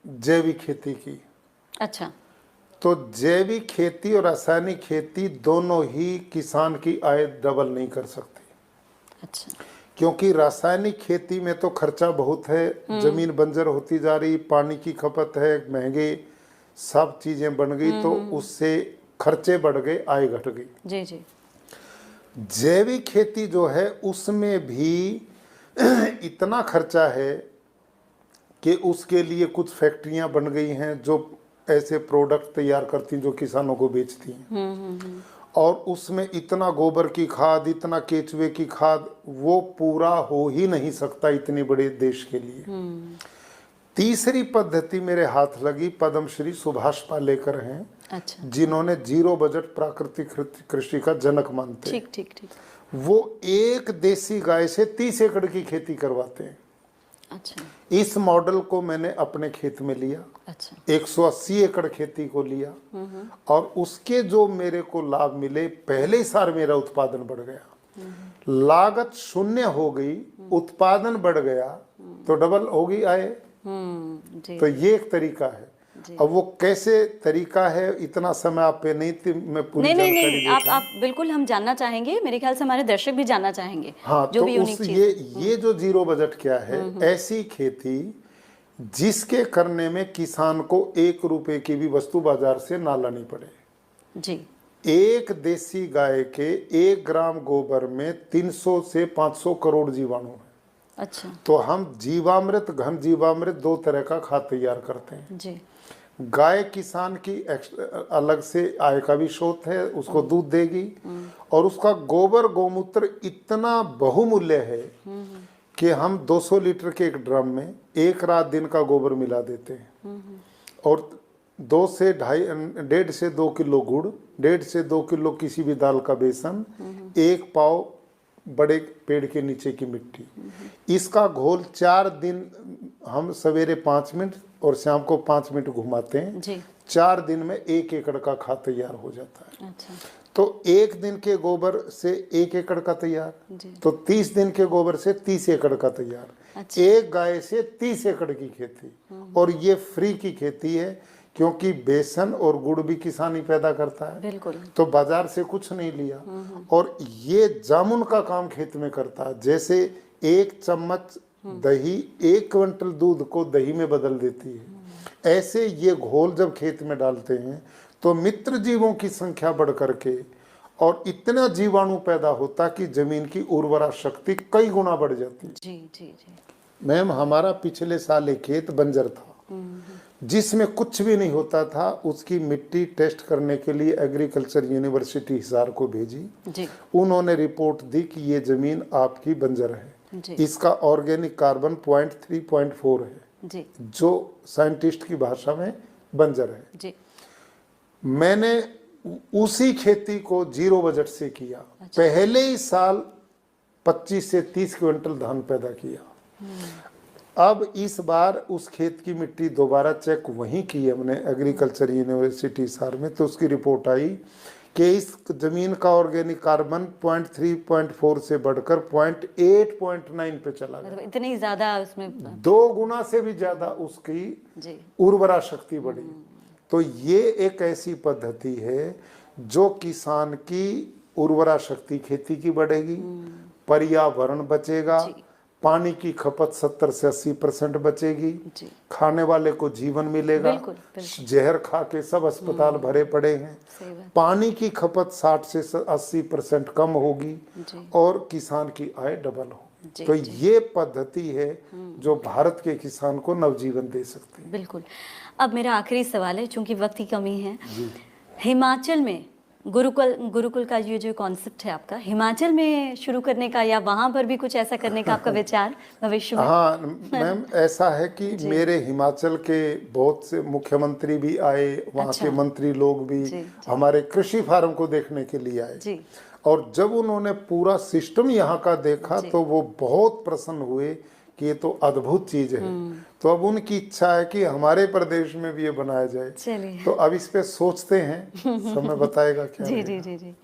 जैविक खेती की। अच्छा। तो जैविक खेती और रासायनिक खेती दोनों ही किसान की आय डबल नहीं कर सकती, अच्छा। क्योंकि रासायनिक खेती में तो खर्चा बहुत है, जमीन बंजर होती जा रही, पानी की खपत है, महंगे सब चीजें बन गई, तो उससे खर्चे बढ़ गए, आय घट गई। जी जी। जैविक खेती जो है उसमें भी इतना खर्चा है कि उसके लिए कुछ फैक्ट्रियां बन गई हैं जो ऐसे प्रोडक्ट तैयार करती हैं जो किसानों को बेचती हैं। और उसमें इतना गोबर की खाद, इतना केचुए की खाद, वो पूरा हो ही नहीं सकता इतने बड़े देश के लिए। तीसरी पद्धति मेरे हाथ लगी, पद्मश्री सुभाष पालेकर हैं। अच्छा। जिन्होंने जीरो बजट प्राकृतिक कृषि का जनक मानते हैं। ठीक ठीक ठीक। वो एक देसी गाय से 30 एकड़ की खेती करवाते हैं। अच्छा। इस मॉडल को मैंने अपने खेत में लिया। अच्छा। 180 एकड़ खेती को लिया और उसके जो मेरे को लाभ मिले, पहले ही साल मेरा उत्पादन बढ़ गया, लागत शून्य हो गई, उत्पादन बढ़ गया, तो डबल हो गई आय। जी। तो ये एक तरीका है। अब वो कैसे तरीका है, इतना समय आप पे नहीं थी, मैं पूरी नहीं जानकारी देता आप बिल्कुल, हम जानना चाहेंगे, मेरे ख्याल से हमारे दर्शक भी जानना चाहेंगे। हाँ, जो तो भी उस यूनिक चीज ये जो जीरो बजट क्या है, ऐसी खेती जिसके करने में किसान को 1 रुपए की भी वस्तु बाजार से ना लानी पड़े। जी। एक देसी गाय के 1 ग्राम गोबर में 300 से 500 करोड़ जीवाणु है। अच्छा। तो हम जीवामृत, घन जीवामृत 2 तरह का खाद तैयार करते हैं। जी। गाय किसान की अलग से आय का भी स्रोत है, उसको दूध देगी, और उसका गोबर गोमूत्र इतना बहुमूल्य है कि हम 200 लीटर के एक ड्रम में 1 रात दिन का गोबर मिला देते हैं। और 2 से 1.5 से 2 किलो गुड़, 1.5 से 2 किलो किसी भी दाल का बेसन, 1 पाव बड़े पेड़ के नीचे की मिट्टी, इसका घोल 4 दिन हम सवेरे 5 मिनट और शाम को 5 मिनट घुमाते हैं जी। 4 दिन में 1 एकड़ का खाद तैयार हो जाता है। अच्छा। तो 1 दिन के गोबर से 1 एकड़ का तैयार, तो 30 दिन के गोबर से 30 एकड़ का तैयार। अच्छा। एक गाय से 30 एकड़ की खेती, और ये फ्री की खेती है, क्योंकि बेसन और गुड़ भी किसान ही पैदा करता है। बिल्कुल। तो बाजार से कुछ नहीं लिया। और ये जामुन का काम खेत में करता है, जैसे 1 चम्मच दही 1 क्विंटल दूध को दही में बदल देती है। ऐसे ये घोल जब खेत में डालते हैं तो मित्र जीवों की संख्या बढ़ करके और इतना जीवाणु पैदा होता कि जमीन की उर्वरा शक्ति कई गुना बढ़ जाती। जी जी जी। मैम, हमारा पिछले साल एक खेत बंजर था जिसमें कुछ भी नहीं होता था, उसकी मिट्टी टेस्ट करने के लिए एग्रीकल्चर यूनिवर्सिटी हिसार को भेजी जी। उन्होंने रिपोर्ट दी कि ये जमीन आपकी बंजर है जी। इसका ऑर्गेनिक कार्बन 0.3-0.4 है, जी। जो साइंटिस्ट की भाषा में बंजर है। जी। मैंने उसी खेती को जीरो बजट से किया। अच्छा। पहले ही साल 25 से 30 क्विंटल धान पैदा किया। अब इस बार उस खेत की मिट्टी दोबारा चेक वहीं की हमने एग्रीकल्चर यूनिवर्सिटी हिसार में, तो उसकी रिपोर्ट आई कि इस जमीन का ऑर्गेनिक कार्बन 0.3-0.4 से बढ़कर 0.8-0.9 पे चला गया। मतलब इतनी ज्यादा उसमें 2 गुना से भी ज्यादा उसकी जी। उर्वरा शक्ति बढ़ी। तो ये एक ऐसी पद्धति है जो किसान की उर्वरा शक्ति खेती की बढ़ेगी, पर्यावरण बचेगा, जी। पानी की खपत 70 से 80% बचेगी, जी। खाने वाले को जीवन मिलेगा। बिल्कुल, बिल्कुल। जहर खा के सब अस्पताल भरे पड़े हैं। सही बात। पानी की खपत 60 से 80% कम होगी जी। और किसान की आय डबल होगी। जी, तो जी। ये पद्धति है जो भारत के किसान को नवजीवन दे सकती है। बिल्कुल। अब मेरा आखिरी सवाल है, चूंकि वक्त की कमी है। हिमाचल में गुरुकुल का ये जो कॉन्सेप्ट है आपका, हिमाचल में शुरू करने का या वहां पर भी कुछ ऐसा करने का आपका विचार भविष्य में? हाँ मैम, ऐसा है कि मेरे हिमाचल के बहुत से मुख्यमंत्री भी आए, वहाँ अच्छा। के मंत्री लोग भी जी, जी। हमारे कृषि फार्म को देखने के लिए आए जी। और जब उन्होंने पूरा सिस्टम यहाँ का देखा जी। तो वो बहुत प्रसन्न हुए कि ये तो अद्भुत चीज है। तो अब उनकी इच्छा है कि हमारे प्रदेश में भी ये बनाया जाए। चलिए। तो अब इस पे सोचते हैं, समय बताएगा क्या जी रहेगा। जी जी जी।